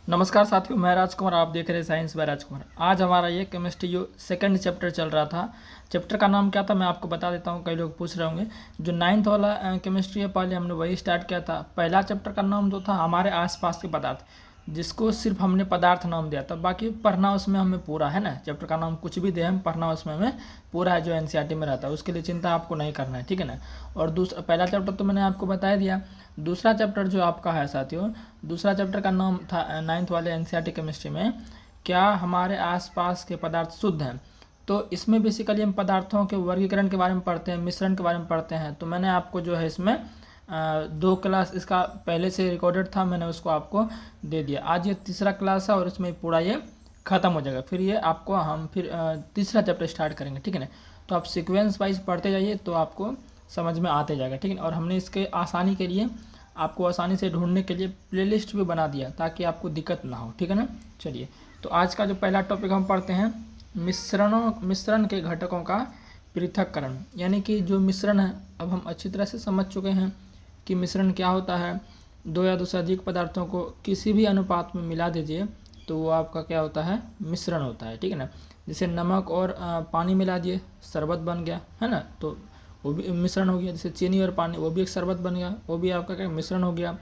नमस्कार साथियों, मैं राजकुमार। आप देख रहे हैं साइंस बाय राजकुमार। आज हमारा ये केमिस्ट्री जो सेकंड चैप्टर चल रहा था, चैप्टर का नाम क्या था मैं आपको बता देता हूँ। कई लोग पूछ रहे होंगे। जो 9th वाला केमिस्ट्री है, पहले हमने वही स्टार्ट किया था। पहला चैप्टर का नाम जो था हमारे आसपास के पदार्थ, जिसको सिर्फ हमने पदार्थ नाम दिया था, बाकी पढ़ना उसमें हमें पूरा है ना। चैप्टर का नाम कुछ भी दे, हम पढ़ना उसमें हमें पूरा है, जो एनसीईआरटी में रहता है। उसके लिए चिंता आपको नहीं करना है, ठीक है ना। और दूसरा पहला चैप्टर तो मैंने आपको बता दिया। दूसरा चैप्टर जो आपका है साथियों, दूसरा चैप्टर का नाम था 9th वाले एनसीईआरटी केमिस्ट्री में, क्या हमारे आसपास के पदार्थ शुद्ध हैं। तो इसमें बेसिकली हम पदार्थों के वर्गीकरण के बारे में पढ़ते हैं, मिश्रण के बारे में पढ़ते हैं। तो मैंने आपको जो है इसमें 2 क्लास इसका पहले से रिकॉर्डेड था, मैंने उसको आपको दे दिया। आज ये तीसरा क्लास है और इसमें पूरा ये ख़त्म हो जाएगा। फिर ये आपको हम फिर तीसरा चैप्टर स्टार्ट करेंगे, ठीक है ना। तो आप सीक्वेंस वाइज पढ़ते जाइए तो आपको समझ में आते जाएगा, ठीक है। और हमने इसके आसानी के लिए, आपको आसानी से ढूंढने के लिए प्लेलिस्ट भी बना दिया, ताकि आपको दिक्कत ना हो, ठीक है ना। चलिए, तो आज का जो पहला टॉपिक हम पढ़ते हैं, मिश्रण के घटकों का पृथक्करण। यानी कि जो मिश्रण है, अब हम अच्छी तरह से समझ चुके हैं कि मिश्रण क्या होता है। 2 या 2 से अधिक पदार्थों को किसी भी अनुपात में मिला दीजिए तो वो आपका क्या होता है, मिश्रण होता है, ठीक है ना। जैसे नमक और पानी मिला दिए, शरबत बन गया, है ना। तो वो भी मिश्रण हो गया। जैसे चीनी और पानी, वो भी एक शरबत बन गया, वो भी आपका क्या मिश्रण हो गया।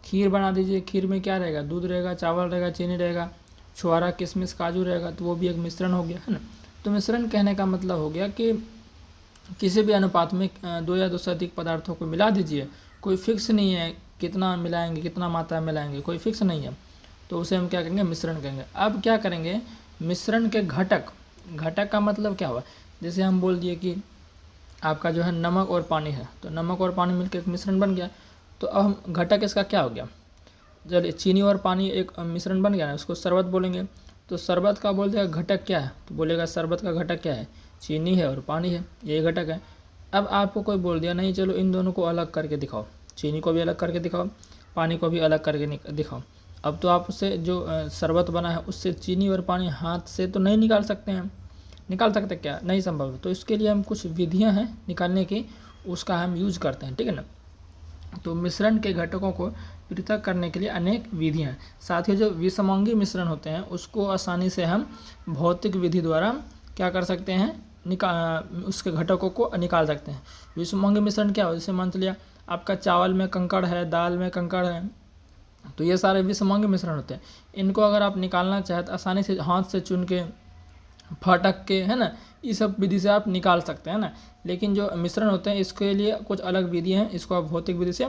खीर बना दीजिए, खीर में क्या रहेगा, दूध रहेगा, चावल रहेगा, चीनी रहेगा, छुआरा, किशमिश, काजू रहेगा, तो वो भी एक मिश्रण हो गया, है ना। तो मिश्रण कहने का मतलब हो गया कि किसी भी अनुपात में 2 या 2 से अधिक पदार्थों को मिला दीजिए। कोई फिक्स नहीं है कितना मिलाएंगे, कितना मात्रा में मिलाएंगे, कोई फिक्स नहीं है। तो उसे हम क्या कहेंगे, मिश्रण कहेंगे। अब क्या करेंगे, मिश्रण के घटक। घटक का मतलब क्या हुआ, जैसे हम बोल दिए कि आपका जो है नमक और पानी है, तो नमक और पानी मिलकर एक मिश्रण बन गया। तो अब हम घटक इसका क्या हो गया, चलिए चीनी और पानी एक मिश्रण बन गया ना, उसको शरबत बोलेंगे। तो शरबत का बोल देगा घटक क्या है, तो बोलेगा शरबत का घटक क्या है, चीनी है और पानी है, यही घटक है। अब आपको कोई बोल दिया नहीं, चलो इन दोनों को अलग करके दिखाओ, चीनी को भी अलग करके दिखाओ, पानी को भी अलग करके दिखाओ। अब तो आप उससे जो शरबत बना है, उससे चीनी और पानी हाथ से तो नहीं निकाल सकते हैं। निकाल सकते क्या, नहीं संभव है। तो इसके लिए हम कुछ विधियां हैं निकालने की, उसका हम यूज करते हैं, ठीक है ना। तो मिश्रण के घटकों को पृथक करने के लिए अनेक विधियां हैं। साथ ही जो विषमांगी मिश्रण होते हैं, उसको आसानी से हम भौतिक विधि द्वारा क्या कर सकते हैं, उसके घटकों को निकाल सकते हैं। विषमांगी मिश्रण क्या हो, जैसे मान लिया आपका चावल में कंकड़ है, दाल में कंकड़ है, तो ये सारे विषमांगी मिश्रण होते हैं। इनको अगर आप निकालना चाहें तो आसानी से हाथ से चुन के, फटक के, है ना, इस सब विधि से आप निकाल सकते हैं ना। लेकिन जो मिश्रण होते हैं इसके लिए कुछ अलग विधि हैं, इसको आप भौतिक विधि से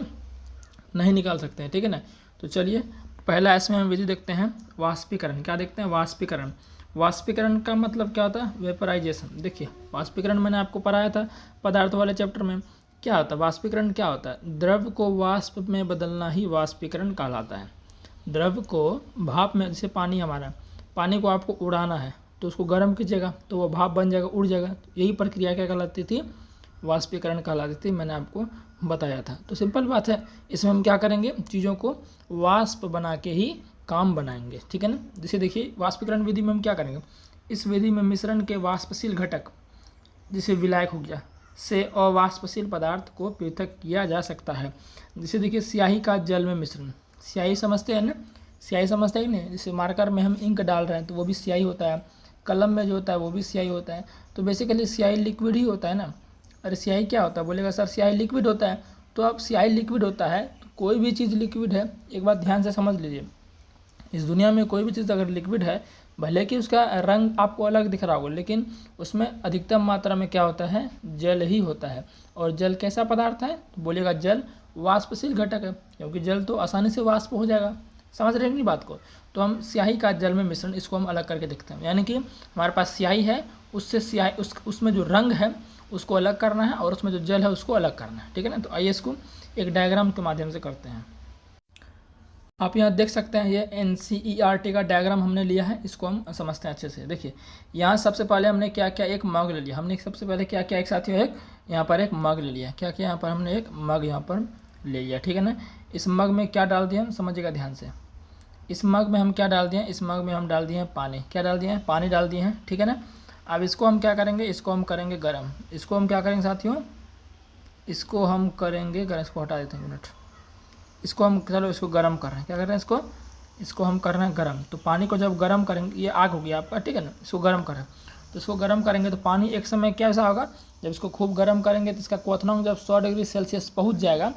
नहीं निकाल सकते हैं, ठीक है ना। तो चलिए पहला इसमें हम विधि देखते हैं, वाष्पीकरण। क्या देखते हैं, वाष्पीकरण। वाष्पीकरण का मतलब क्या होता है, वेपराइजेशन। देखिए वाष्पीकरण मैंने आपको पढ़ाया था पदार्थ वाले चैप्टर में। क्या होता है वाष्पीकरण, क्या होता है, द्रव को वाष्प में बदलना ही वाष्पीकरण कहलाता है। द्रव को भाप में, जैसे पानी हमारा, पानी को आपको उड़ाना है तो उसको गर्म कीजिएगा तो वो भाप बन जाएगा, उड़ जाएगा। तो यही प्रक्रिया क्या कहलाती थी, वाष्पीकरण कहलाती थी, मैंने आपको बताया था। तो सिंपल बात है, इसमें हम क्या करेंगे, चीज़ों को वाष्प बना के ही काम बनाएंगे, ठीक है ना। जैसे देखिए वाष्पीकरण विधि में हम क्या करेंगे, इस विधि में मिश्रण के वाष्पशील घटक, जैसे विलायक हो गया, से अवाष्पशील पदार्थ को पृथक किया जा सकता है। जैसे देखिए स्याही का जल में मिश्रण, स्याही समझते हैं ना, स्याही समझते हैं नहीं। जैसे मार्कर में हम इंक डाल रहे हैं तो वो भी स्याही होता है, कलम में जो होता है वो भी स्याही होता है। तो बेसिकली स्याही लिक्विड ही होता है ना। अरे स्याही क्या होता है, बोलेगा सर स्याही लिक्विड होता है। तो अब स्याही लिक्विड होता है तो कोई भी चीज़ लिक्विड है, एक बात ध्यान से समझ लीजिए, इस दुनिया में कोई भी चीज़ अगर लिक्विड है, भले कि उसका रंग आपको अलग दिख रहा होगा, लेकिन उसमें अधिकतम मात्रा में क्या होता है, जल ही होता है। और जल कैसा पदार्थ है, तो बोलेगा जल वाष्पशील घटक है, क्योंकि जल तो आसानी से वाष्प हो जाएगा। समझ रहे हैं नहीं बात को। तो हम स्याही का जल में मिश्रण, इसको हम अलग करके देखते हैं। यानी कि हमारे पास स्याही है, उससे स्याही उसमें जो रंग है उसको अलग करना है, और उसमें जो जल है उसको अलग करना है, ठीक है ना। तो आइए इसको एक डायग्राम के माध्यम से करते हैं। आप यहाँ देख सकते हैं, ये NCERT का डायग्राम हमने लिया है, इसको हम समझते हैं अच्छे से। देखिए यहाँ सबसे पहले हमने क्या क्या, एक मग ले लिया हमने। सबसे पहले क्या क्या, एक साथियों, एक यहाँ पर एक मग ले लिया। क्या क्या यहाँ पर हमने एक मग यहाँ पर ले लिया, ठीक है ना। इस मग में क्या डाल दिया, समझिएगा ध्यान से। इस मग में हम क्या डाल दिए, इस मग में हम डाल दिए हैं पानी। क्या डाल दिए हैं, पानी डाल दिए हैं, ठीक है ना। अब इसको हम क्या करेंगे, इसको हम करेंगे गर्म। इसको हम क्या करेंगे साथियों, इसको हम करेंगे गर्म। इसको हटा देते हैं मिनट। इसको हम, चलो इसको गर्म कर रहे हैं, क्या कर रहे हैं, इसको इसको हम कर रहे हैं गर्म। तो पानी को जब गर्म करेंगे, ये आग हो गया आपका, ठीक है ना, इसको गर्म करें। तो इसको गर्म करेंगे तो पानी एक समय कैसा होगा, जब इसको खूब गर्म करेंगे तो इसका क्वथनांक जब 100 डिग्री सेल्सियस पहुँच जाएगा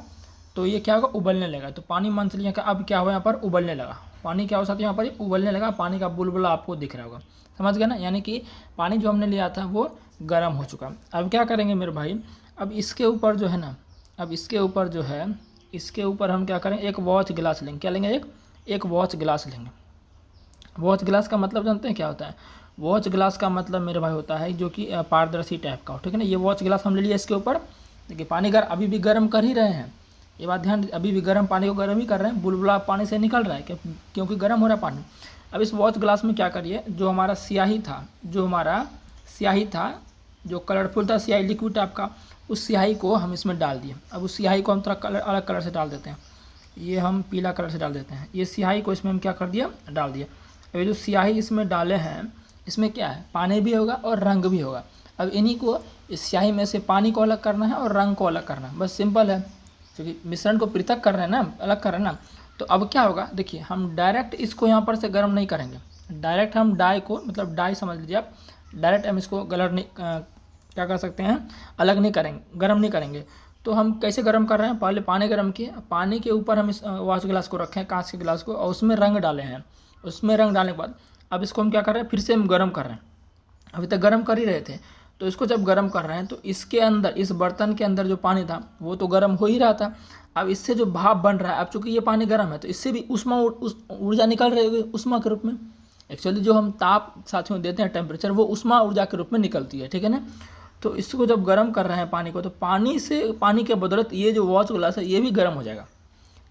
तो ये क्या होगा, उबलने लगेगा। तो पानी मान चलिए कि अब क्या हुआ, यहाँ पर उबलने लगा। पानी क्या हो सकता है, यहाँ पर ये उबलने लगा, पानी का बुलबुला आपको दिख रहा होगा, समझ गया ना। यानी कि पानी जो हमने लिया था वो गर्म हो चुका। अब क्या करेंगे मेरे भाई, अब इसके ऊपर जो है ना, अब इसके ऊपर जो है, इसके ऊपर हम क्या करें, एक वॉच गिलास लेंगे। क्या लेंगे, एक वॉच गिलास लेंगे। वॉच गिलास का मतलब जानते हैं क्या होता है? वॉच गिलास का मतलब मेरे भाई होता है जो कि पारदर्शी टाइप का हो, ठीक है ना। ये वॉच गिलास हम ले लिया, इसके ऊपर देखिए पानी अभी भी गर्म कर ही रहे हैं, ये बात ध्यान, अभी भी गर्म पानी को गर्म ही कर रहे हैं, बुलबुला पानी से निकल रहा है क्योंकि गर्म हो रहा है पानी। अब इस वॉच ग्लास में क्या करिए, जो हमारा स्याही था, जो कलरफुल था स्याही, लिक्विड आपका, उस स्याही को हम इसमें डाल दिए। अब उस स्याही को हम थोड़ा अलग कलर से डाल देते हैं, ये हम पीला कलर से डाल देते हैं। ये स्याही को इसमें हम क्या कर दिया, डाल दिया। अब ये जो स्याही इसमें डाले हैं, इसमें क्या है, पानी भी होगा और रंग भी होगा। अब इन्हीं को, इस स्याही में से पानी को अलग करना है और रंग को अलग करना है, बस सिंपल है। क्योंकि मिश्रण को पृथक कर रहे हैं ना, अलग कर रहे हैं ना। तो अब क्या होगा, देखिए हम डायरेक्ट इसको यहाँ पर से गर्म नहीं करेंगे, डायरेक्ट हम डाई को, मतलब डाई समझ लीजिए आप, डायरेक्ट हम इसको गलर नहीं क्या कर सकते हैं, अलग नहीं करेंगे, गर्म नहीं करेंगे। तो हम कैसे गर्म कर रहे हैं, पहले पानी गर्म किए, पानी के ऊपर हम इस वॉच गिलास को रखें, कांच के गिलास को, और उसमें रंग डाले हैं। उसमें रंग डालने के बाद अब इसको हम क्या कर रहे हैं, फिर से हम गर्म कर रहे हैं। अभी तक गर्म कर ही रहे थे, तो इसको जब गर्म कर रहे हैं तो इसके अंदर, इस बर्तन के अंदर जो पानी था वो तो गर्म हो ही रहा था। अब इससे जो भाप बन रहा है, अब चूंकि ये पानी गर्म है तो इससे भी ऊर्जा निकल रही होगी, उष्मा के रूप में। एक्चुअली जो हम ताप साथियों देते हैं टेम्परेचर, वो उष्मा ऊर्जा के रूप में निकलती है, ठीक है ना। तो इसको जब गर्म कर रहे हैं पानी को, तो पानी के बदौलत ये जो वॉच ग्लास है ये भी गर्म हो जाएगा,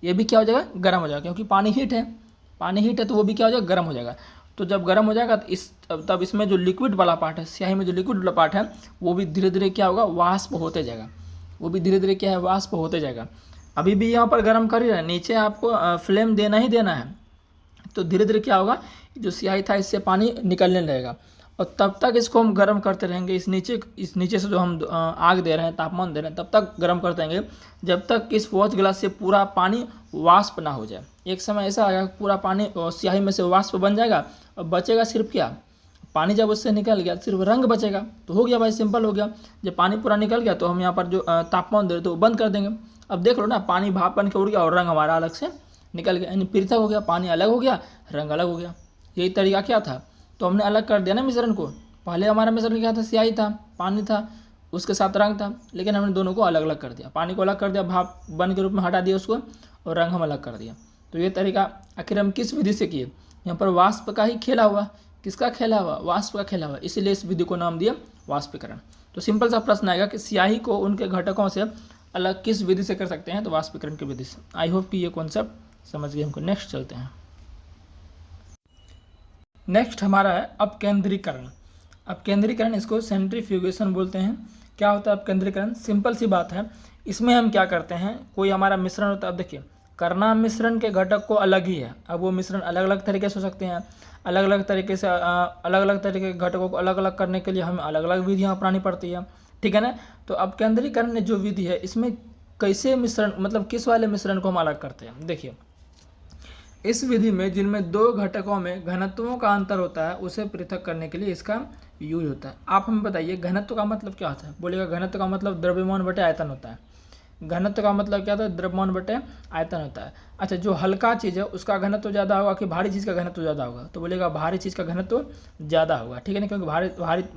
ये भी क्या हो जाएगा, गर्म हो जाएगा, क्योंकि पानी हीट है तो वो भी क्या हो जाएगा, गर्म हो जाएगा। तो जब गर्म हो जाएगा तो तब इसमें जो लिक्विड वाला पार्ट है, स्याही में जो लिक्विड वाला पार्ट है, वो भी धीरे धीरे क्या होगा, वाष्प होते जाएगा, वो भी धीरे धीरे क्या है, वाष्प होते जाएगा। अभी भी यहाँ पर गर्म कर ही रहा है, नीचे आपको फ्लेम देना ही देना है। तो धीरे धीरे क्या होगा, जो स्याही था इससे पानी निकलने लगेगा, और तब तक इसको हम गर्म करते रहेंगे। इस नीचे से जो हम आग दे रहे हैं, तापमान दे रहे हैं, तब तक गर्म करते रहेंगे जब तक इस वॉच गिलास से पूरा पानी वाष्प ना हो जाए। एक समय ऐसा आएगा पूरा पानी स्याही में से वाष्प बन जाएगा, और बचेगा सिर्फ क्या, पानी। जब उससे निकल गया सिर्फ रंग बचेगा, तो हो गया भाई, सिंपल हो गया। जब पानी पूरा निकल गया तो हम यहाँ पर जो तापमान दे रहे थे वो बंद कर देंगे। अब देख लो ना, पानी भाप बन के उड़ गया और रंग हमारा अलग से निकल गया, यानी पृथक हो गया, पानी अलग हो गया, रंग अलग हो गया। यही तरीका क्या था, तो हमने अलग कर दिया ना मिश्रण को। पहले हमारा मिश्रण क्या था, स्याही था, पानी था, उसके साथ रंग था, लेकिन हमने दोनों को अलग अलग कर दिया, पानी को अलग कर दिया, भाप बन के रूप में हटा दिया उसको, और रंग हम अलग कर दिया। तो ये तरीका आखिर हम किस विधि से किए, यहाँ पर वाष्प का ही खेला हुआ। किसका खेला हुआ, वाष्प का खेला हुआ, इसीलिए इस विधि को नाम दिया वाष्पीकरण। तो सिंपल सा प्रश्न आएगा कि स्याही को उनके घटकों से अलग किस विधि से कर सकते हैं, तो वाष्पीकरण की विधि से। आई होप कि ये कॉन्सेप्ट समझ गए हमको। नेक्स्ट चलते हैं। नेक्स्ट हमारा है अपकेंद्रीकरण। अपकेंद्रीकरण, इसको सेंट्रीफ्यूगेशन बोलते हैं। क्या होता है अपकेंद्रीकरण, सिंपल सी बात है। इसमें हम क्या करते हैं, कोई हमारा मिश्रण होता है, अब देखिए करना मिश्रण के घटक को अलग ही है। अब वो मिश्रण अलग अलग तरीके से हो सकते हैं, अलग अलग तरीके के घटकों को अलग अलग करने के लिए हमें अलग अलग विधियाँ अपनानी पड़ती है, ठीक है ना। तो अपकेंद्रीकरण जो विधि है, इसमें कैसे मिश्रण, मतलब किस वाले मिश्रण को हम अलग करते हैं। देखिए इस विधि में जिनमें दो घटकों में घनत्वों का अंतर होता है, उसे पृथक करने के लिए इसका यूज होता है। आप हमें बताइए घनत्व का मतलब क्या होता है, बोलिएगा घनत्व का मतलब द्रव्यमान बटे आयतन होता है। घनत्व का मतलब क्या होता है, द्रव्यमान बटे आयतन होता है। अच्छा, जो हल्का चीज़ है उसका घनत्व ज़्यादा होगा कि भारी चीज़ का घनत्व ज़्यादा होगा, तो बोलेगा भारी चीज़ का घनत्व ज़्यादा होगा, ठीक है ना। क्योंकि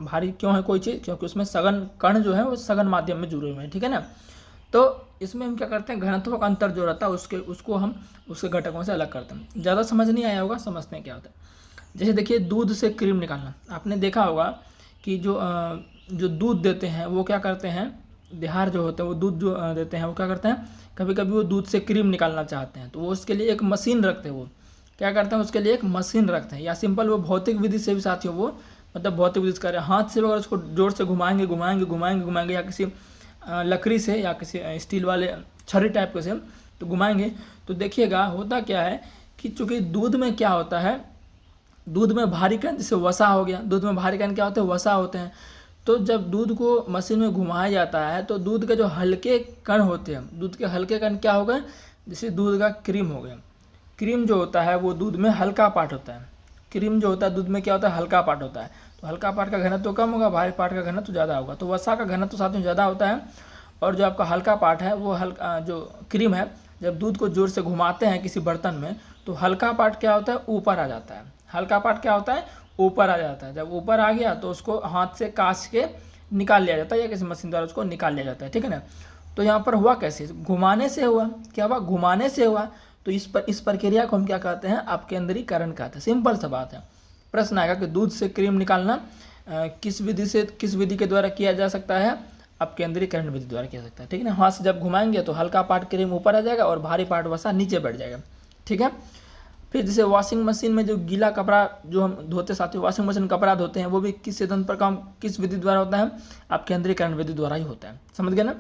भारी क्यों है कोई चीज़, क्योंकि उसमें सघन कण जो है वो सघन माध्यम में जुड़े हुए हैं, ठीक है ना। तो इसमें हम क्या करते हैं, घनत्व का अंतर जो रहता है उसको हम उसके घटकों से अलग करते हैं। ज़्यादा समझ नहीं आया होगा, समझते हैं क्या होता है। जैसे देखिए दूध से क्रीम निकालना, आपने देखा होगा कि जो दूध देते हैं वो क्या करते हैं, बिहार जो होते हैं वो दूध जो देते हैं वो क्या करते हैं, कभी कभी वो दूध से क्रीम निकालना चाहते हैं, तो वो उसके लिए एक मशीन रखते हैं। वो क्या करते हैं, उसके लिए एक मशीन रखते हैं, या सिंपल वो भौतिक विधि से भी साथियों, वो मतलब भौतिक विधि से कर रहे हैं, हाथ से अगर उसको जोर से घुमाएंगे, या किसी लकड़ी से या किसी स्टील वाले छड़ी टाइप के से तो घुमाएंगे, तो देखिएगा होता क्या है कि चूँकि दूध में क्या होता है, दूध में भारी कण, जैसे वसा हो गया, दूध में भारी कण क्या होते हैं, वसा होते हैं। तो जब दूध को मशीन में घुमाया जाता है तो दूध के जो हल्के कण होते हैं, दूध के हल्के कण क्या हो गए, जैसे दूध का क्रीम हो गया, क्रीम जो होता है वो दूध में हल्का पार्ट होता है। क्रीम जो होता है दूध में क्या होता है, हल्का पार्ट होता है। तो हल्का पार्ट का घनत्व तो कम होगा, भारी पार्ट का घनत्व तो ज़्यादा होगा। तो वसा का घनत्व साथ में ज़्यादा होता है, और जो आपका हल्का पार्ट है वो हल्का जो क्रीम है, जब दूध को जोर से घुमाते हैं किसी बर्तन में तो हल्का पार्ट क्या होता है, ऊपर आ जाता है। हल्का पार्ट क्या होता है, ऊपर आ जाता है। जब ऊपर आ गया तो उसको हाथ से काश के निकाल लिया जाता है या किसी मशीन द्वारा उसको निकाल लिया जाता है, ठीक है ना। तो यहाँ पर हुआ कैसे, घुमाने से हुआ। क्या हुआ, घुमाने से हुआ। तो इस प्रक्रिया को हम क्या कहते हैं, अपकेंद्रीकरण कहते हैं। सिंपल सा बात है। प्रश्न आएगा कि दूध से क्रीम निकालना किस विधि के द्वारा किया जा सकता है, अपकेंद्रीकरण विधि द्वारा किया सकता है, ठीक है ना। हाथ से जब घुमाएंगे तो हल्का पार्ट क्रीम ऊपर आ जाएगा और भारी पार्ट वसा नीचे बैठ जाएगा, ठीक है। फिर जैसे वॉशिंग मशीन में जो गीला कपड़ा जो हम धोते साथ वॉशिंग मशीन कपड़ा धोते हैं, वो भी किस सिद्धांत पर काम, किस विधि द्वारा होता है, अपकेंद्रीकरण विधि द्वारा ही होता है। समझ गए ना।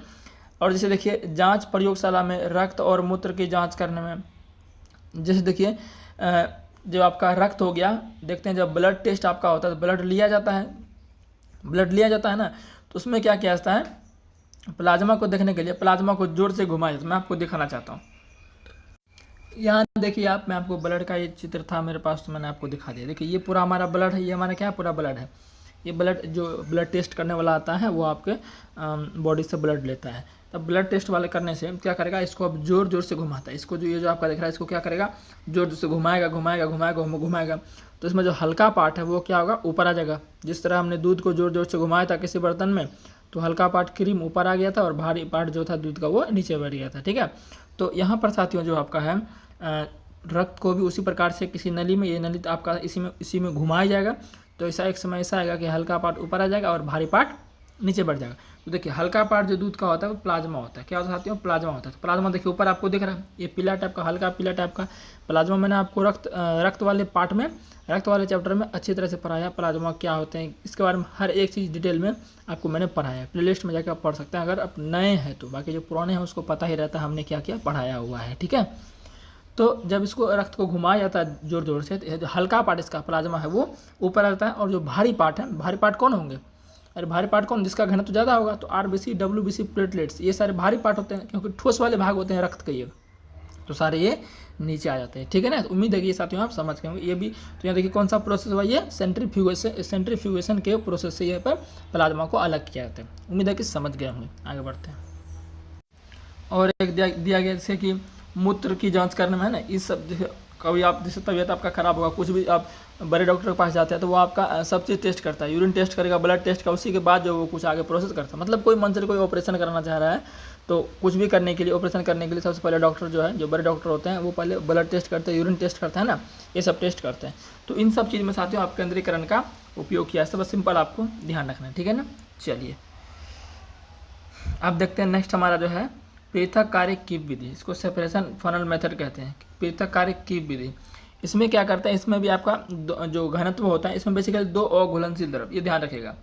और जैसे देखिए जांच प्रयोगशाला में रक्त और मूत्र की जांच करने में, जैसे देखिए जब आपका रक्त हो गया, देखते हैं जब ब्लड टेस्ट आपका होता है तो ब्लड लिया जाता है ना, तो उसमें क्या किया जाता है, प्लाज्मा को देखने के लिए प्लाज्मा को जोर से घुमाया जाता है। मैं आपको दिखाना चाहता हूँ। यहाँ देखिए आप, मैं आपको ब्लड का ये चित्र था मेरे पास तो मैंने आपको दिखा दिया। देखिए ये पूरा हमारा ब्लड है, ये हमारा क्या है, पूरा ब्लड है। ये ब्लड जो ब्लड टेस्ट करने वाला आता है वो आपके बॉडी से ब्लड लेता है। तब ब्लड टेस्ट वाले करने से क्या करेगा, इसको अब जोर जोर से घुमाता है। इसको जो ये जो आपका दिख रहा है, इसको क्या करेगा, जोर जोर से घुमाएगा। तो इसमें जो हल्का पार्ट है वो क्या होगा, ऊपर आ जाएगा। जिस तरह हमने दूध को जोर जोर से घुमाया था किसी बर्तन में, तो हल्का पार्ट क्रीम ऊपर आ गया था और भारी पार्ट जो था दूध का वो नीचे बैठ गया था, ठीक है। तो यहाँ पर साथियों जो आपका है रक्त को भी उसी प्रकार से किसी नली में, ये नली तो आपका इसी में घुमाया जाएगा। तो ऐसा एक समय ऐसा आएगा कि हल्का पार्ट ऊपर आ जाएगा और भारी पार्ट नीचे बढ़ जाएगा। तो देखिए हल्का पार्ट जो दूध का होता है वो प्लाज्मा होता है। क्या होता है साथियों, प्लाज्मा होता है। तो प्लाज्मा देखिए ऊपर आपको दिख रहा है, ये पीला टाइप का, हल्का पीला टाइप का प्लाज्मा। मैंने आपको रक्त वाले पार्ट में, रक्त वाले चैप्टर में अच्छी तरह से पढ़ाया प्लाज्मा क्या होते हैं, इसके बारे में हर एक चीज़ डिटेल में आपको मैंने पढ़ाया। प्लेलिस्ट में जाकर आप पढ़ सकते हैं अगर आप नए हैं तो। बाकी जो पुराने हैं उसको पता ही रहता है हमने क्या क्या पढ़ाया हुआ है, ठीक है। तो जब इसको रक्त को घुमाया जाता है जोर जोर से, तो जो हल्का पार्ट इसका प्लाज्मा है वो ऊपर आता है, और जो भारी पार्ट है, भारी पार्ट कौन होंगे, अरे भारी पार्ट कौन, जिसका घनत्व तो ज़्यादा होगा, तो आरबीसी, डब्ल्यूबीसी, प्लेटलेट्स, ये सारे भारी पार्ट होते हैं क्योंकि ठोस वाले भाग होते हैं रक्त के, ये तो सारे ये नीचे आ जाते हैं, ठीक है ना। तो उम्मीद है कि ये साथियों आप समझ गए होंगे। ये भी तो यहाँ देखिए कौन सा प्रोसेस हुआ, ये सेंट्रीफ्यूगेशन के प्रोसेस से ये पर प्लाज्मा को अलग किया जाता है। उम्मीद है कि समझ गए होंगे। आगे बढ़ते हैं। और एक दिया गया जैसे कि मूत्र की जांच करने में है ना, इस सब कभी आप जैसे तबीयत आपका खराब होगा, कुछ भी आप बड़े डॉक्टर के पास जाते हैं तो वो आपका सब चीज़ टेस्ट करता है, यूरिन टेस्ट करेगा, ब्लड टेस्ट का, उसी के बाद जो वो कुछ आगे प्रोसेस करता है। मतलब कोई मन से कोई ऑपरेशन कराना चाह रहा है तो कुछ भी करने के लिए, ऑपरेशन करने के लिए सबसे पहले डॉक्टर जो है, जो बड़े डॉक्टर होते हैं, वो पहले ब्लड टेस्ट करते हैं, यूरिन टेस्ट करते हैं ना, ये सब टेस्ट करते हैं। तो इन सब चीज़ में साथियों आप केंद्रीकरण का उपयोग किया है। बस सिंपल आपको ध्यान रखना है, ठीक है ना। चलिए अब देखते हैं नेक्स्ट हमारा जो है पृथक कार्य कीप विधि, इसको सेपरेशन फनल मेथड कहते हैं। पृथक कार्य कीप विधि, इसमें क्या करते हैं, इसमें भी आपका जो घनत्व होता है, इसमें बेसिकली 2 अघुलनशील द्रव, ये ध्यान रखिएगा,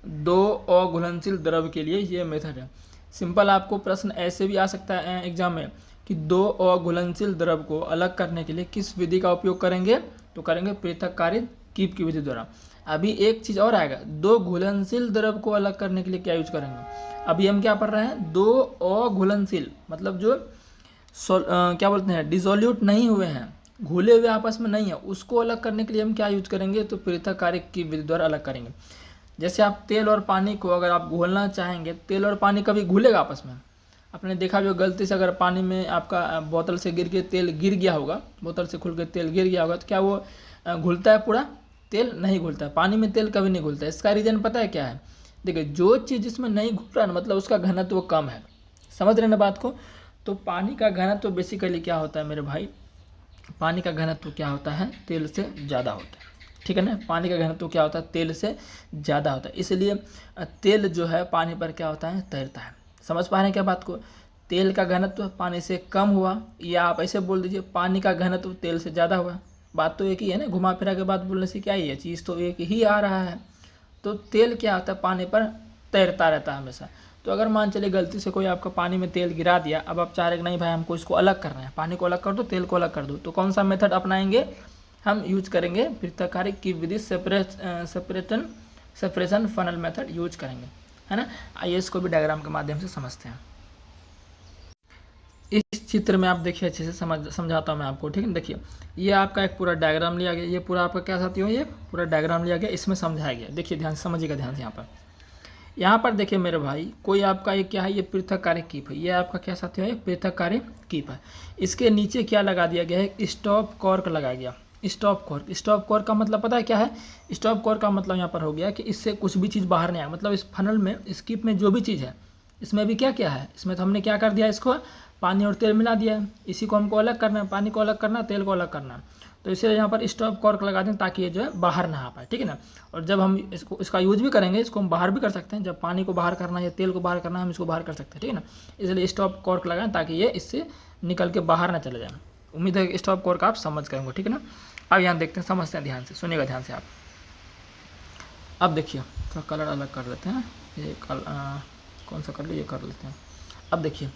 2 अघुलनशील द्रव के लिए ये मेथड है। सिंपल आपको प्रश्न ऐसे भी आ सकता है एग्जाम में कि 2 अघुलनशील द्रव को अलग करने के लिए किस विधि का उपयोग करेंगे, तो करेंगे पृथक कार्य कीप की विधि द्वारा। अभी एक चीज़ और आएगा, 2 घुलनशील द्रव को अलग करने के लिए क्या यूज करेंगे। अभी हम क्या पढ़ रहे हैं, 2 अघुलनशील, मतलब जो क्या बोलते हैं, डिसोल्यूट नहीं हुए हैं, घुले हुए आपस में नहीं है, उसको अलग करने के लिए हम क्या यूज करेंगे, तो पृथक कार्य की विधि द्वारा अलग करेंगे। जैसे आप तेल और पानी को अगर आप घोलना चाहेंगे, तेल और पानी कभी घुलेगा आपस में, आपने देखा भी गलती से अगर पानी में आपका बोतल से गिर के तेल गिर गया होगा, बोतल से खुल के तेल गिर गया होगा, तो क्या वो घुलता है पूरा, तेल नहीं घुलता है। पानी में तेल कभी नहीं घुलता है। इसका रीज़न पता है क्या है, देखिए जो चीज़ जिसमें नहीं घुल रहा है मतलब उसका घनत्व कम है, समझ रहे ना बात को। तो पानी का घनत्व बेसिकली क्या होता है मेरे भाई, पानी का घनत्व क्या होता है, तेल से ज़्यादा होता है, ठीक है ना। पानी का घनत्व क्या होता है, तेल से ज़्यादा होता है, इसलिए तेल जो है पानी पर क्या होता है, तैरता है। समझ पा रहे हैं क्या बात को, तेल का घनत्व पानी से कम हुआ, या आप ऐसे बोल दीजिए पानी का घनत्व तेल से ज़्यादा हुआ, बात तो एक ही है ना, घुमा फिरा के बात बोलने से क्या ही है, चीज़ तो एक ही आ रहा है। तो तेल क्या होता है, पानी पर तैरता रहता है हमेशा। तो अगर मान चलिए गलती से कोई आपका पानी में तेल गिरा दिया, अब आप चाह रहे कि नहीं भाई हमको इसको अलग करना है, पानी को अलग कर दो, तेल को अलग कर दो, तो कौन सा मेथड अपनाएंगे, हम यूज करेंगे पृथक कार्य की विधि, सेपरेशन फनल मेथड यूज करेंगे, है ना। आइए इसको भी डायग्राम के माध्यम से समझते हैं। इस चित्र में आप देखिए, अच्छे से समझाता हूँ मैं आपको, ठीक है। देखिए ये आपका एक पूरा डायग्राम लिया गया, ये पूरा आपका क्या साथियों, ये पूरा डायग्राम लिया गया, इसमें समझाया गया। देखिए ध्यान से समझिएगा, ध्यान से यहाँ पर देखिए मेरे भाई, कोई आपका ये क्या है, ये पृथक कार्य कीप है, ये आपका क्या साथियों है, पृथक कार्य कीप है। इसके नीचे क्या लगा दिया गया है, स्टॉप कॉर्क लगाया गया। स्टॉप कॉर्क, स्टॉप कॉर्क का मतलब पता है क्या है? स्टॉप कॉर्क का मतलब यहाँ पर हो गया कि इससे कुछ भी चीज़ बाहर नहीं आए, मतलब इस फनल में, स्कीप में जो भी चीज़ है, इसमें भी क्या क्या है, इसमें तो हमने क्या कर दिया, इसको पानी और तेल मिला दिया है। इसी को हमको अलग करना है, पानी को अलग करना है, तेल को अलग करना है। तो इसलिए यहाँ पर स्टॉप कॉर्क लगा दें ताकि ये जो है बाहर ना आ पाए, ठीक है ना। और जब हम इसका यूज भी करेंगे, इसको हम बाहर भी कर सकते हैं, जब पानी को बाहर करना है या तेल को बाहर करना है, हम इसको बाहर कर सकते हैं, ठीक है ना। इसलिए स्टॉप कॉर्क लगाएं ताकि ये इससे निकल के बाहर ना चले जाए। उम्मीद है कि स्टॉप कॉर्क आप समझ करेंगे, ठीक है ना। अब यहाँ देखते हैं, समझते हैं, ध्यान से सुनिएगा, ध्यान से आप। अब देखिए थोड़ा कलर अलग कर लेते हैं, ये कौन सा कर ले, ये कर लेते हैं। अब देखिए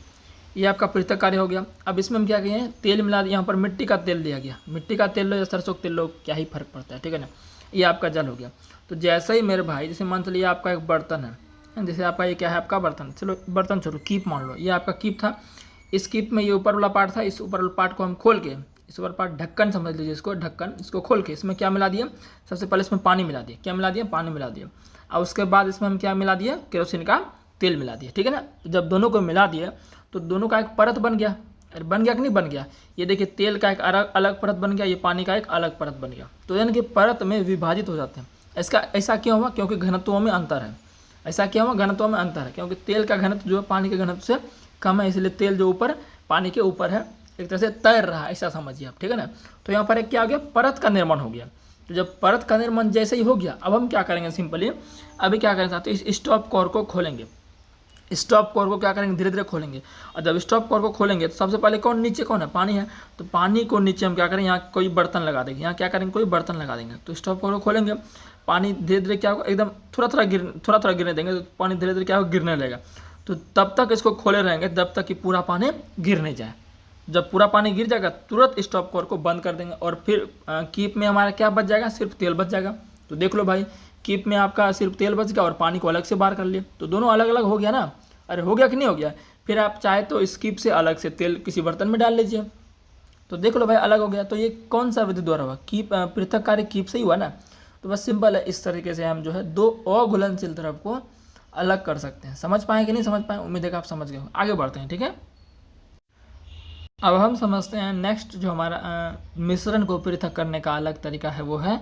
ये आपका पृथक कार्य हो गया। अब इसमें हम क्या किए हैं, तेल मिला दिया, यहाँ पर मिट्टी का तेल दिया गया। मिट्टी का तेल लो या सरसों का तेल लो, क्या ही फर्क पड़ता है, ठीक है ना। ये आपका जल हो गया। तो जैसे ही मेरे भाई, जैसे मान चलिए आपका एक बर्तन है, जैसे आपका ये क्या है, आपका बर्तन, चलो बर्तन छोड़ो, कीप मान लो, ये आपका कीप था। इस कीप में ये ऊपर वाला पार्ट था, इस ऊपर वाला पार्ट को हम खोल के, इस ऊपर पार्ट ढक्कन समझ लीजिए इसको, ढक्कन, इसको खोल के इसमें क्या मिला दिया, सबसे पहले इसमें पानी मिला दिया। क्या मिला दिया, पानी मिला दिया। और उसके बाद इसमें हम क्या मिला दिया, केरोसिन का तेल मिला दिया, ठीक है ना। जब दोनों को मिला दिया तो दोनों का एक परत बन गया। अरे बन गया कि नहीं बन गया, ये देखिए तेल का एक अलग परत बन गया, ये पानी का एक अलग परत बन गया। तो यानी कि परत में विभाजित हो जाते हैं। इसका ऐसा क्यों हुआ, क्योंकि घनत्वों में अंतर है। ऐसा क्यों हुआ, घनत्वों में अंतर है, क्योंकि तेल का घनत्व जो है पानी के घनत्व से कम है, इसलिए तेल जो ऊपर पानी के ऊपर है, एक तरह से तैर रहा है, ऐसा समझिए आप, ठीक है ना। तो यहाँ पर एक क्या हो गया, परत का निर्माण हो गया। तो जब परत का निर्माण जैसे ही हो गया, अब हम क्या करेंगे, सिंपली अभी क्या करेंगे साथियों, इस स्टॉप कॉर्क को खोलेंगे। स्टॉप कॉर्क को क्या करेंगे, धीरे धीरे खोलेंगे। और जब स्टॉप कॉर्क को खोलेंगे तो सबसे पहले कौन, नीचे कौन है, पानी है। तो पानी को नीचे हम क्या करेंगे, यहाँ कोई बर्तन लगा देंगे, यहाँ क्या करेंगे, कोई बर्तन लगा देंगे। तो स्टॉप कॉर्क को खोलेंगे, पानी धीरे धीरे क्या होगा, एकदम थोड़ा थोड़ा गिरने देंगे, तो पानी धीरे धीरे क्या होगा, गिरने लगेगा। तो तब तक इसको खोले रहेंगे जब तक कि पूरा पानी गिर नहीं जाए। जब पूरा पानी गिर जाएगा तुरंत स्टॉप कॉर्क को बंद कर देंगे, और फिर कीप में हमारा क्या बच जाएगा, सिर्फ तेल बच जाएगा। तो देख लो भाई, कीप में आपका सिर्फ तेल बच गया और पानी को अलग से बाहर कर लिया, तो दोनों अलग अलग हो गया ना। अरे हो गया कि नहीं हो गया। फिर आप चाहे तो इस कीप से अलग से तेल किसी बर्तन में डाल लीजिए, तो देख लो भाई अलग हो गया। तो ये कौन सा विधि द्वारा हुआ, कीप, पृथक कार्य कीप से ही हुआ ना। तो बस सिंपल है, इस तरीके से हम जो है दो अघुलनशील द्रव को अलग कर सकते हैं। समझ पाए कि नहीं समझ पाए, उम्मीद है कि आप समझ गए हो। आगे बढ़ते हैं, ठीक है। अब हम समझते हैं नेक्स्ट, जो हमारा मिश्रण को पृथक करने का अलग तरीका है, वो है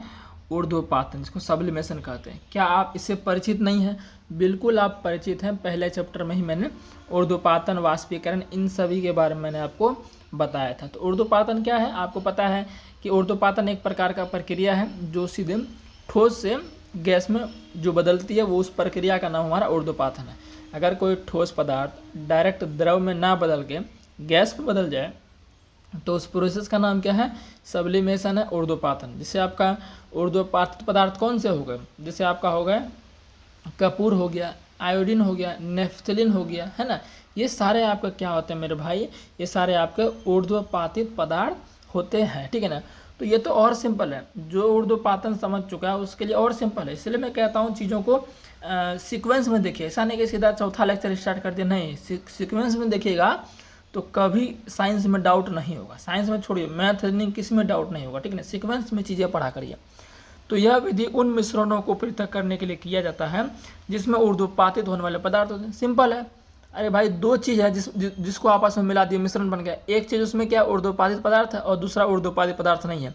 ऊर्ध्वपातन, जिसको सब्लिमेशन कहते हैं। क्या आप इससे परिचित नहीं हैं? बिल्कुल आप परिचित हैं, पहले चैप्टर में ही मैंने ऊर्ध्वपातन, वाष्पीकरण, इन सभी के बारे में मैंने आपको बताया था। तो ऊर्ध्वपातन क्या है, आपको पता है कि ऊर्ध्वपातन एक प्रकार का प्रक्रिया है जो सीधे ठोस से गैस में जो बदलती है, वो उस प्रक्रिया का नाम हमारा ऊर्ध्वपातन है। अगर कोई ठोस पदार्थ डायरेक्ट द्रव में ना बदल के गैस में बदल जाए तो उस प्रोसेस का नाम क्या है, सब्लिमेशन है, ऊर्ध्वपातन। जैसे आपका ऊर्ध्वपातित पदार्थ कौन से हो गए, जैसे आपका हो गया कपूर हो गया, आयोडीन हो गया, नेफ्थलीन हो गया, है ना। ये सारे आपका क्या होते हैं मेरे भाई, ये सारे आपके ऊर्ध्वपातित पदार्थ होते हैं, ठीक है ना। तो ये तो और सिंपल है, जो ऊर्ध्वपातन समझ चुका है उसके लिए और सिंपल है। इसलिए मैं कहता हूँ चीज़ों को सीक्वेंस में देखिए, ऐसा नहीं कि सीधा चौथा लेक्चर स्टार्ट कर दिया, नहीं, सीक्वेंस में देखिएगा तो कभी साइंस में डाउट नहीं होगा। साइंस में छोड़िए, मैथ रीजनिंग किसी में डाउट नहीं होगा, ठीक है ना। सीक्वेंस में चीज़ें पढ़ा करिए। तो यह विधि उन मिश्रणों को पृथक करने के लिए किया जाता है जिसमें ऊर्ध्वपातित होने वाले पदार्थ होते हैं। सिंपल है, अरे भाई दो चीज़ है जिसको आपस में मिला दिए, मिश्रण बन गया। एक चीज़ उसमें क्या ऊर्ध्वपातित पदार्थ है और दूसरा ऊर्ध्वपातित पदार्थ नहीं है।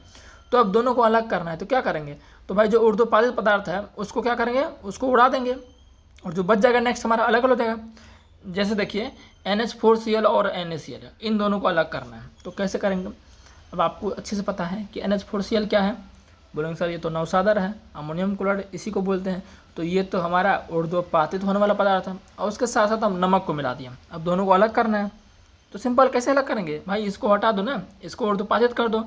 तो अब दोनों को अलग करना है, तो क्या करेंगे, तो भाई जो ऊर्ध्वपातित पदार्थ है उसको क्या करेंगे, उसको उड़ा देंगे, और जो बच जाएगा नेक्स्ट हमारा अलग हो जाएगा। जैसे देखिए NH4Cl और NaCl, इन दोनों को अलग करना है, तो कैसे करेंगे। अब आपको अच्छे से पता है कि NH4Cl क्या है, बोलेंगे सर ये तो नौसादर है, अमोनियम क्लोराइड इसी को बोलते हैं। तो ये तो हमारा ऊर्ध्वपातित होने वाला पदार्थ है, और उसके साथ साथ हम नमक को मिला दिया। अब दोनों को अलग करना है, तो सिंपल कैसे अलग करेंगे भाई, इसको हटा दो ना, इसको ऊर्ध्वपातित कर दो,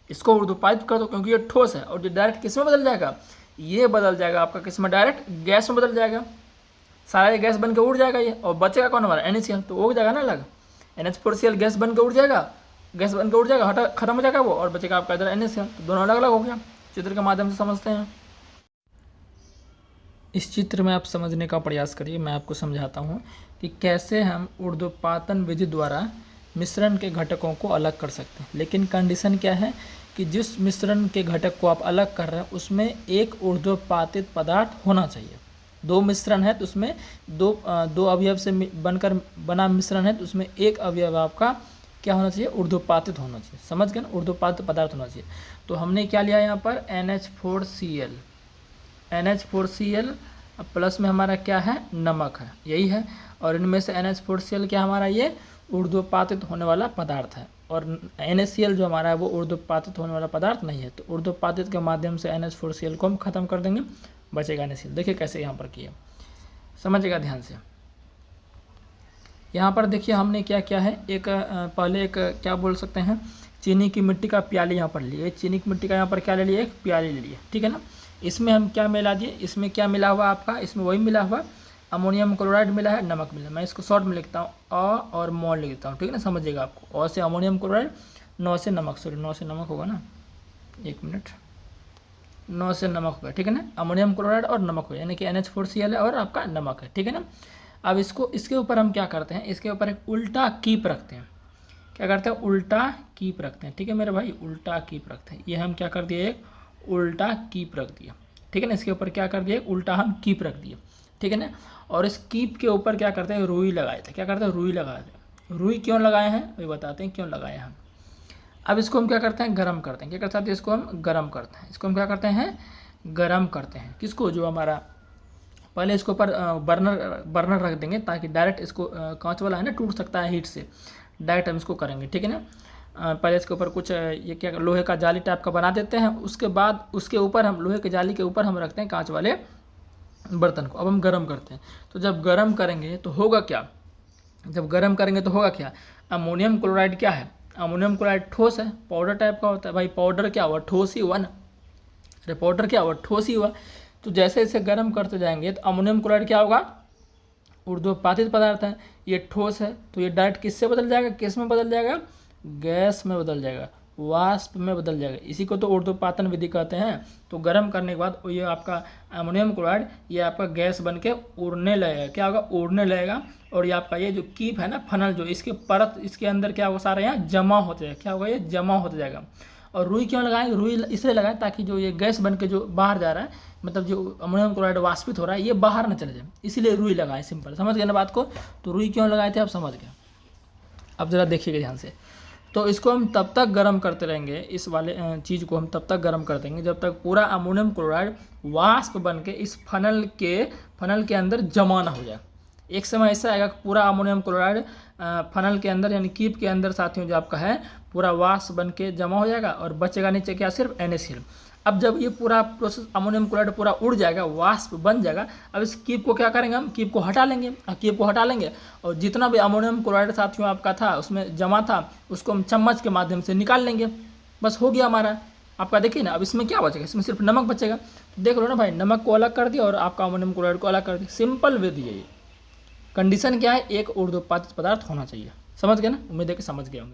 इसको ऊर्ध्वपातित कर दो, क्योंकि ये ठोस है। और ये डायरेक्ट किस में बदल जाएगा, ये बदल जाएगा आपका किस में, डायरेक्ट गैस में बदल जाएगा। सारा ये गैस बन के उड़ जाएगा ये, और बचेगा कौन हमारा NaCl, तो उड़ जाएगा ना अलग। NH4Cl गैस बन के उड़ जाएगा, गैस बन के उड़ जाएगा, हटा खत्म हो जाएगा वो, और बचेगा आपका इधर NaCl। तो दोनों अलग अलग हो गया। चित्र के माध्यम से समझते हैं। इस चित्र में आप समझने का प्रयास करिए, मैं आपको समझाता हूँ कि कैसे हम ऊर्ध्वपातन विधि द्वारा मिश्रण के घटकों को अलग कर सकते हैं, लेकिन कंडीशन क्या है कि जिस मिश्रण के घटक को आप अलग कर रहे हैं उसमें एक ऊर्ध्वपातित पदार्थ होना चाहिए। दो मिश्रण है तो उसमें दो अवयव से बनकर बना मिश्रण है तो उसमें एक अवयव आपका क्या होना चाहिए, ऊर्ध्वपातित होना चाहिए। समझ गए ना, ऊर्ध्वपातित पदार्थ होना चाहिए। तो हमने क्या लिया यहाँ पर NH4Cl, NH4Cl प्लस में हमारा क्या है, नमक है, यही है। और इनमें से NH4Cl क्या हमारा ये ऊर्ध्वपातित होने वाला पदार्थ है, और NaCl जो हमारा है वो ऊर्ध्वपातित होने वाला पदार्थ नहीं है। तो ऊर्ध्वपातित के माध्यम से NH4Cl को हम खत्म कर देंगे, बचेगा NaCl। देखिए कैसे यहाँ पर किया, समझिएगा ध्यान से। यहाँ पर देखिए हमने क्या किया है, पहले एक क्या बोल सकते हैं, चीनी की मिट्टी का प्याली यहाँ पर लिए, चीनी की मिट्टी का यहाँ पर क्या ले लिए, एक प्याली ले लिए, ठीक है ना। इसमें हम क्या मिला दिए, इसमें क्या मिला हुआ आपका, इसमें वही मिला हुआ अमोनियम क्लोराइड मिला है, नमक मिला। मैं इसको शॉर्ट में लिखता हूँ अ और मोल लिखता हूँ, ठीक है ना, समझिएगा आपको। अ से अमोनियम क्लोराइड, 9 से नमक, सॉरी 9 से नमक होगा ना, 1 मिनट, 9 से नमक होगा, ठीक है ना। अमोनियम क्लोराइड और नमक हो, यानी कि NH4Cl है और आपका नमक है, ठीक है ना। अब इसके ऊपर हम क्या करते हैं, इसके ऊपर एक उल्टा कीप रखते हैं। क्या करते हैं, उल्टा कीप रखते हैं, ठीक है मेरे भाई, उल्टा कीप रखते हैं। ये हम क्या कर दिए, एक उल्टा कीप रख दिया, ठीक है ना। इसके ऊपर क्या कर दिए, उल्टा हम कीप रख दिए, ठीक है ना। और इस कीप के ऊपर क्या करते हैं, रुई लगाए थे। क्या करते हैं, रुई लगाए थे। रुई क्यों लगाए हैं वही बताते हैं क्यों लगाए हैं। अब इसको हम क्या करते हैं, गर्म करते हैं। क्या करते हैं, इसको हम गर्म करते हैं। इसको हम क्या करते हैं, गर्म करते हैं। किसको, जो हमारा, पहले इसके ऊपर बर्नर रख देंगे ताकि डायरेक्ट इसको, कांच वाला है ना, टूट सकता है हीट से, डायरेक्ट हम इसको करेंगे, ठीक है ना। पहले इसके ऊपर कुछ ये क्या लोहे का जाली टाइप का बना देते हैं, उसके बाद उसके ऊपर हम लोहे के जाली के ऊपर हम रखते हैं कांच वाले बर्तन को। अब हम गर्म करते हैं, तो जब गर्म करेंगे तो होगा क्या, जब गर्म करेंगे तो होगा क्या, अमोनियम क्लोराइड क्या है, अमोनियम क्लोराइड ठोस है, पाउडर टाइप का होता है। भाई पाउडर क्या हुआ, ठोस ही हुआ ना, अरे पाउडर क्या हुआ, ठोस ही हुआ। तो जैसे जैसे गर्म करते जाएंगे तो अमोनियम क्लोराइड क्या होगा, ऊर्ध्वपातित पदार्थ है, ये ठोस है, तो ये डायरेक्ट किससे बदल जाएगा, किस में बदल जाएगा, गैस में बदल जाएगा, वाष्प में बदल जाएगा। इसी को तो ऊर्ध्वपातन विधि कहते हैं। तो गर्म करने के बाद ये आपका अमोनियम क्लोराइड ये आपका गैस बन के उड़ने लगेगा। क्या होगा, उड़ने लगेगा। और ये आपका ये जो कीप है ना, फनल, जो इसके परत, इसके अंदर क्या होगा, सारा यहाँ जमा होते जाएगा। क्या होगा, ये जमा होते जाएगा। और रुई क्यों लगाएंगे, रुई इसलिए लगाएं ताकि जो ये गैस बन के जो बाहर जा रहा है, मतलब जो अमोनियम क्लोराइड वाष्पित हो रहा है, ये बाहर ना चले जाए, इसीलिए रुई लगाएं। सिंपल, समझ गए ना बात को। तो रुई क्यों लगाए थे आप समझ गए। अब ज़रा देखिएगा ध्यान से। तो इसको हम तब तक गर्म करते रहेंगे, इस वाले चीज़ को हम तब तक गर्म कर देंगे जब तक पूरा अमोनियम क्लोराइड वाष्प बन के इस फनल के अंदर जमा ना हो जाए। एक समय ऐसा आएगा कि पूरा अमोनियम क्लोराइड फनल के अंदर, यानी कीप के अंदर साथियों जो आपका है, पूरा वाष्प बन के जमा हो जाएगा और बचेगा नीचे क्या, सिर्फ NaCl। अब जब ये पूरा प्रोसेस अमोनियम क्लोराइड पूरा उड़ जाएगा, वाष्प बन जाएगा, अब इस कीप को क्या करेंगे, हम कीप को हटा लेंगे। कीप को हटा लेंगे और जितना भी अमोनियम क्लोराइड साथियों आपका था उसमें जमा था, उसको हम चम्मच के माध्यम से निकाल लेंगे। बस हो गया हमारा आपका। देखिए ना, अब इसमें क्या बचेगा, इसमें सिर्फ नमक बचेगा। तो देख लो ना भाई, नमक को अलग कर दिया और आपका अमोनियम क्लोराइड को अलग कर दिया। सिंपल विधि है ये। कंडीशन क्या है, एक ऊर्ध्वपातित पदार्थ होना चाहिए। समझ गए ना, उम्मीद है कि समझ गए होंगे।